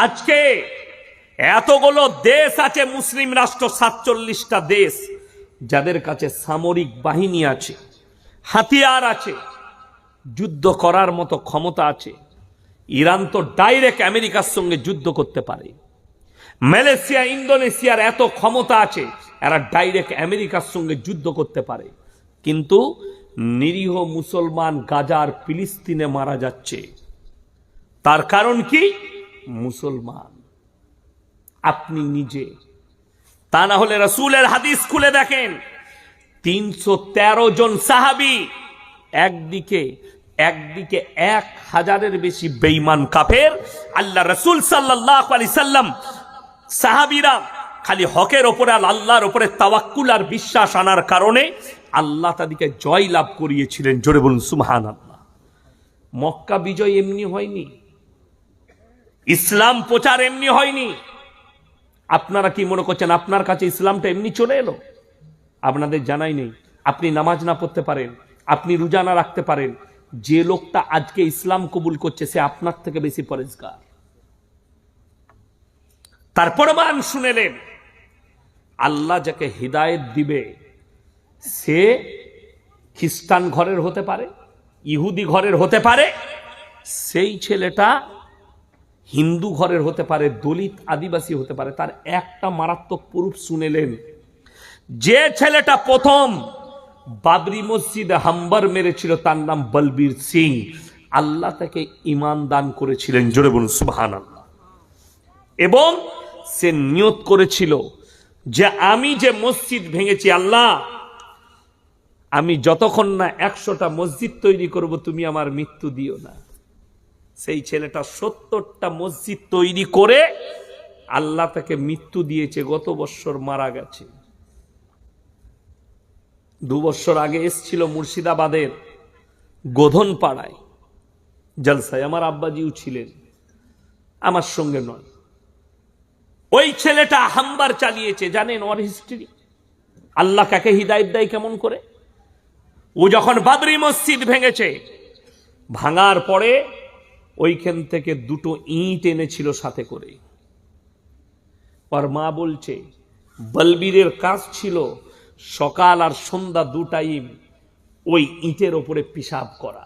আজকে এতগুলো দেশ আছে, মুসলিম রাষ্ট্র 47টা দেশ, যাদের কাছে সামরিক বাহিনী আছে, হাতিয়ার আছে, যুদ্ধ করার মতো ক্ষমতা আছে। ইরান তো ডাইরেক্ট আমেরিকার সঙ্গে যুদ্ধ করতে পারে। মালয়েশিয়া, ইন্দোনেশিয়ার এত ক্ষমতা আছে, এরা ডাইরেক্ট আমেরিকার সঙ্গে যুদ্ধ করতে পারে। কিন্তু নিরীহ মুসলমান গাজার ফিলিস্তিনে মারা যাচ্ছে। তার কারণ কি? মুসলমান, আপনি নিজে। তা না হলে রাসূলের হাদিস খুলে দেখেন, 313 জন সাহাবী, একদিকে 1000-এর বেশি বেঈমান কাফের। আল্লাহ রাসূল সাল্লাল্লাহু আলাইহি সাল্লাম সাহাবীরা খালি হকের ওপরে আল্লাহর ওপরে তাওয়াক্কুল আর বিশ্বাস আনার কারণে আল্লাহ তাদেরকে জয় লাভ করিয়েছিলেন। জোরে বলুন সুবহানাল্লাহ। মক্কা বিজয় এমনি হয়নি, ইসলাম প্রচার এমনি হয়নি। আপনারা কি মনে করছেন আপনার কাছে ইসলামটা এমনি চলে এলো? আপনাদের জানাই নেই। আপনি নামাজ না পড়তে পারেন, আপনি রোজা না রাখতে পারেন, যে লোকটা আজকে ইসলাম কবুল করছে সে আপনার থেকে বেশি পরেজগার। তার প্রমাণ শুনেলেন, আল্লাহ যাকে হিদায়েত দিবে সে খ্রিস্টান ঘরের হতে পারে, ইহুদি ঘরের হতে পারে, সেই ছেলেটা হিন্দু ঘরের হতে পারে, দলিত আদিবাসী হতে পারে। তার একটা মারাত্মক প্রুফ শুনেলেন, যে ছেলেটা প্রথম বাবরি মসজিদে হাম্বার মেরেছিল তার নাম বলবীর সিং। আল্লাহ তাকে ঈমান দান করেছিলেন। জোরে বলুন সুবহানাল্লাহ। এবং সে নিয়ত করেছিল যে আমি যে মসজিদ ভেঙেছি, আল্লাহ আমি যতক্ষণ না 100টা মসজিদ তৈরি করব তুমি আমার মৃত্যু দিও না। সেই ছেলেটা 70টা মসজিদ তৈরি করে আল্লাহ তাকে মৃত্যু দিয়েছে। গত বছর মারা গেছে। 2 বছর আগে এসছিল মুর্শিদাবাদের গোধনপাড়ায় জলসায়, আমার আব্বাজিও ছিলেন, আমার সঙ্গে নয়। ওই ছেলেটা হাম্বার চালিয়েছে। জানেন ওর হিস্ট্রি? আল্লাহ কাকে হিদায়েত দেয় কেমন করে? ও যখন বাবরি মসজিদ ভেঙেছে, ভাঙার পরে ওইখান থেকে 2টো ইট এনেছিল সাথে করে। ওর মা বলছে বলবীরের কাজ ছিল সকাল আর সন্ধ্যা 2 টাইম ওই ইটের ওপরে পিশাব করা।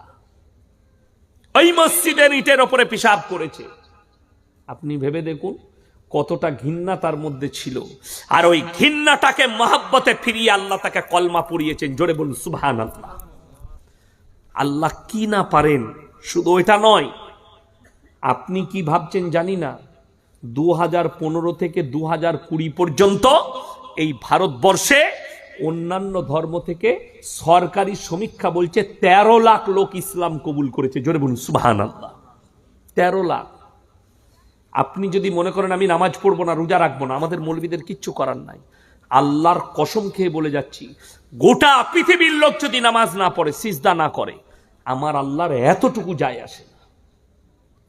ওই মসজিদের ইটের ওপরে পিশাব করেছে। আপনি ভেবে দেখুন কতটা ঘৃণা তার মধ্যে ছিল। আর ওই ঘৃণাটাকে মহব্বতে ফিরিয়ে আল্লাহ তাকে কলমা পড়িয়েছেন। জোরে বলুন সুবহানাল্লাহ। আল্লাহ কি না পারেন। শুধু ওইটা নয়, আপনি কি ভাবছেন জানি না, 2015 থেকে 2020 পর্যন্ত এই ভারতবর্ষে অন্যান্য ধর্ম থেকে সরকারি সমীক্ষা বলছে 13 লাখ লোক ইসলাম কবুল করেছে। জোরে বলুন সুবহানাল্লাহ। 13 লাখ। আপনি যদি মনে করেন আমি নামাজ পড়বো না, রোজা রাখবো না, আমাদের মৌলবীদের কিচ্ছু করার নাই। আল্লাহর কসম খেয়ে বলে যাচ্ছি, গোটা পৃথিবীর লোক যদি নামাজ না পড়ে, সিজদা না করে, আমার আল্লাহর এতটুকু যায় আসে না।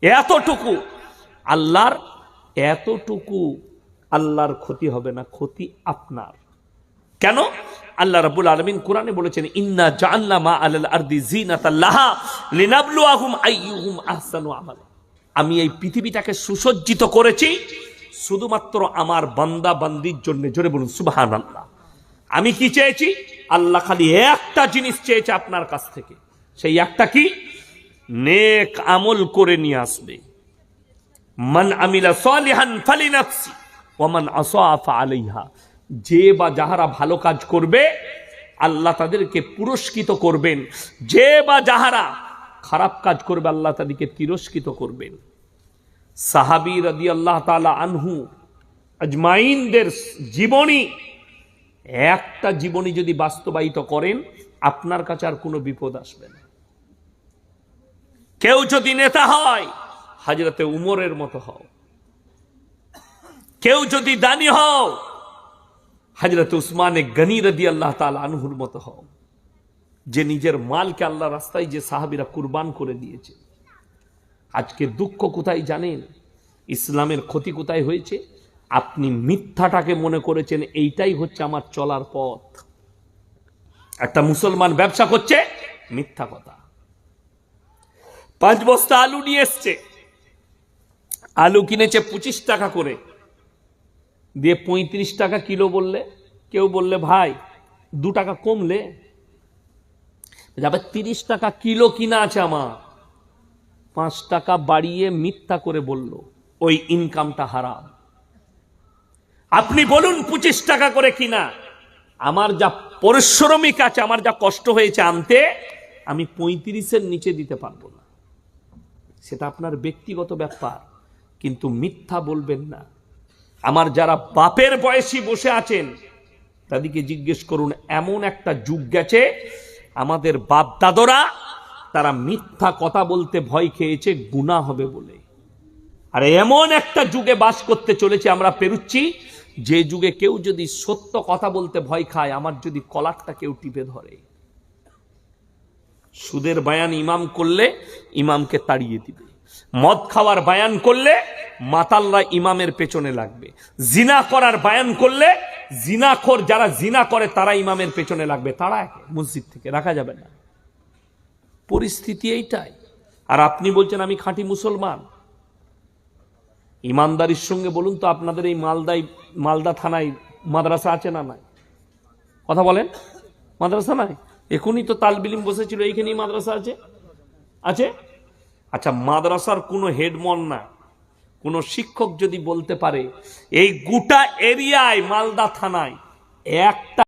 এতটুকু আল্লাহর, এতটুকু আল্লাহর ক্ষতি হবে না। ক্ষতি আপনার। কেন? আল্লাহ রাব্বুল আলামিন কোরআনে বলেছেন, ইন্না জাআলনা মা আলাল আরদি যিনাতাল লাহা লিনাবলুয়াহুম আইয়ুহুম আহসানু আমালা। আমি এই পৃথিবীটাকে সুসজ্জিত করেছি শুধুমাত্র আমার বান্দা বান্দির জন্য। জোরে বলুন সুবহানাল্লাহ। আমি কি চেয়েছি? আল্লাহ খালি একটা জিনিস চেয়েছে আপনার কাছ থেকে। সেই একটা কি? নেক আমল করে নিয়ে আসবে। মান আমিলা সালিহান ফালিনাফসি ওয়া মান আসা ফাআলাইহা। যে বা যাহারা ভালো কাজ করবে আল্লাহ তাদেরকে পুরস্কৃত করবেন, যে বা যাহারা খারাপ কাজ করবে আল্লাহ তাদেরকে তিরস্কৃত করবেন। সাহাবী রাদিয়াল্লাহু তাআলা আনহু আজমাইনদের জীবনী, একটা জীবনী যদি বাস্তবায়িত করেন আপনার কাছে আর কোনো বিপদ আসবে না। কেউ যদি নেতা হয় হযরতে উমরের মতো হও, কেউ যদি দানী হও হযরত উসমানে গনি রাদিয়াল্লাহু তাআলা আনহুর মতো হও, যে নিজের মালকে আল্লাহ রাস্তায় যে সাহাবীরা কুরবান করে দিয়েছে। আজকে দুঃখ কোথায় জানেন? ইসলামের ক্ষতি কোথায় হয়েছে? আপনি মিথ্যাটাকে মনে করেছেন এইটাই হচ্ছে আমার চলার পথ। একটা মুসলমান ব্যবসা করছে, মিথ্যা কথা। 5 বস্তা আলু নিয়ে এসছে, আলু কিনেছে 25 টাকা করে, দিয়ে 35 টাকা কিলো বললে, কেউ বললে ভাই 2 টাকা কমলে যাবে, 30 টাকা কিলো কিনা আছে আমার, 5 টাকা বাড়িয়ে মিথ্যা করে বলল, ওই ইনকামটা হারাম। আপনি বলুন 25 টাকা করে কিনা, আমার যা পরিশ্রমিক আছে, আমার যা কষ্ট হয়েছে আনতে, আমি 35-এর নিচে দিতে পারবো না। সেটা আপনার ব্যক্তিগত ব্যাপার, কিন্তু মিথ্যা বলবেন না। আমার যারা বাপের বয়সী বসে আছেন তাদেরকে জিজ্ঞেস করুন, এমন একটা যুগ গেছে আমাদের বাপ দাদরা তারা মিথ্যা কথা বলতে ভয় খেয়েছে গুনাহ হবে বলে। আর এমন একটা যুগে বাস করতে চলেছে আমরা পেরুচ্ছি, যে যুগে কেউ যদি সত্য কথা বলতে ভয় খায়, আমার যদি কলারটা কেউ টিপে ধরে, সুদের বায়ান ইমাম করলে ইমামকে তাড়িয়ে দিবে, মদ খাওয়ার বায়ান করলে মাতালরা ইমামের পেছনে লাগবে, জিনা করার বায়ান করলে জিনাখোর যারা জিনা করে তারা ইমামের পেছনে লাগবে, তারা মসজিদ থেকে রাখা যাবে না। পরিস্থিতি এইটাই। আর আপনি বলছেন আমি খাঁটি মুসলমান। ইমানদারির সঙ্গে বলুন তো, আপনাদের এই মালদা থানায় মাদ্রাসা আছে না নাই? কথা বলেন, মাদ্রাসা নাই? এখনই তো তালবিলিম বসেছিল, এইখানেই মাদ্রাসা আছে, আছে? আচ্ছা, মাদ্রাসার কোনো হেডমন না, কোনো শিক্ষক যদি বলতে পারে এই গোটা এরিয়ায় মালদা থানায় একটা